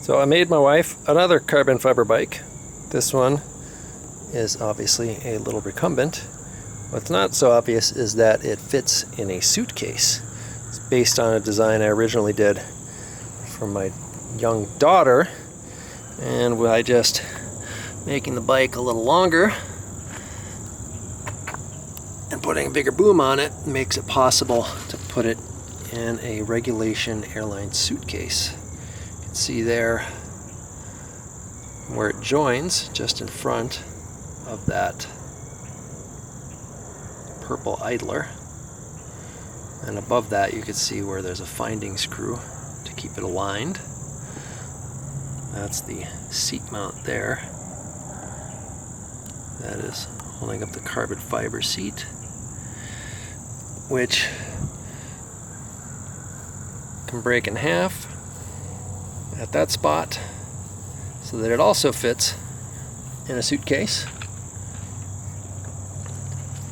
So I made my wife another carbon fiber bike. This one is obviously a little recumbent. What's not so obvious is that it fits in a suitcase. It's based on a design I originally did for my young daughter, and by just making the bike a little longer and putting a bigger boom on it makes it possible to put it in a regulation airline suitcase. You can see there where it joins, just in front of that purple idler, and above that you can see where there's a finding screw to keep it aligned. That's the seat mount there. That is holding up the carbon fiber seat, which can break in half at that spot so that it also fits in a suitcase.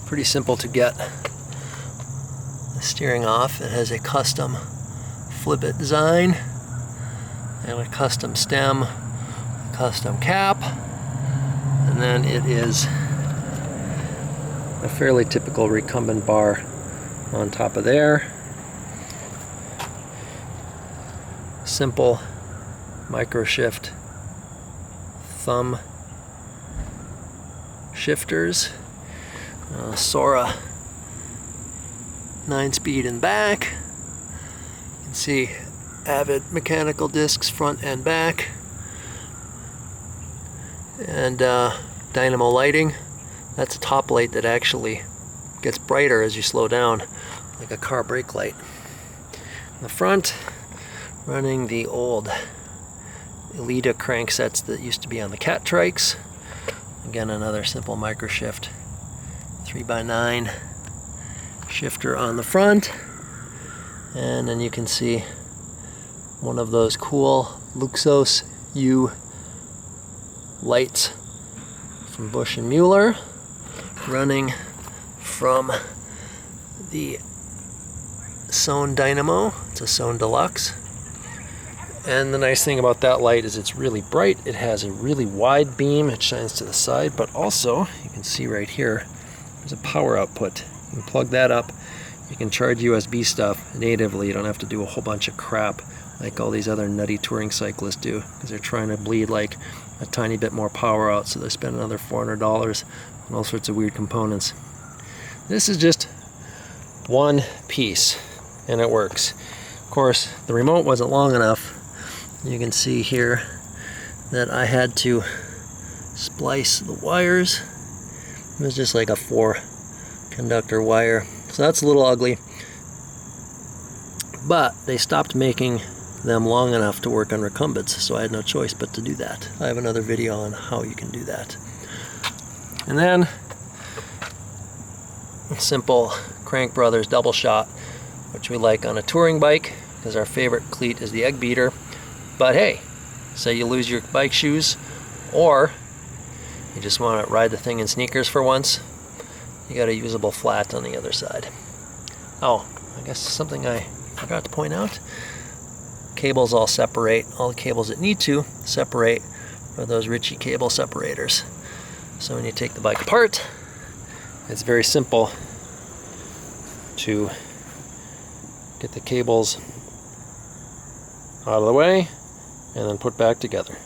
Pretty simple to get the steering off. It has a custom flip-it design and a custom stem, a custom cap, and then it is a fairly typical recumbent bar on top of there. Simple micro shift thumb shifters, Sora 9-speed in back. You can see Avid mechanical discs front and back, and dynamo lighting. That's a top light that actually gets brighter as you slow down, like a car brake light. In the front, running the old Elita cranksets that used to be on the cat trikes. Again, another simple micro shift 3x9 shifter on the front, and then you can see one of those cool Luxos U lights from Bush & Mueller running from the Sohn Dynamo. It's a Sohn Deluxe. And the nice thing about that light is it's really bright. It has a really wide beam. It shines to the side, but also you can see right here there's a power output. You can plug that up. You can charge USB stuff natively. You don't have to do a whole bunch of crap like all these other nutty touring cyclists do, because they're trying to bleed like a tiny bit more power out, so they spend another $400 on all sorts of weird components. This is just one piece, and it works. Of course, the remote wasn't long enough. You can see here that I had to splice the wires. It was just like a 4-conductor wire, so that's a little ugly, but they stopped making them long enough to work on recumbents, so I had no choice but to do that. I have another video on how you can do that. And then simple Crank Brothers double shot, which we like on a touring bike because our favorite cleat is the egg beater. But hey, say you lose your bike shoes, or you just want to ride the thing in sneakers for once, you got a usable flat on the other side. Oh, I guess something I forgot to point out. Cables all separate. All the cables that need to separate are those Ritchie cable separators. So when you take the bike apart, it's very simple to get the cables out of the way and then put back together.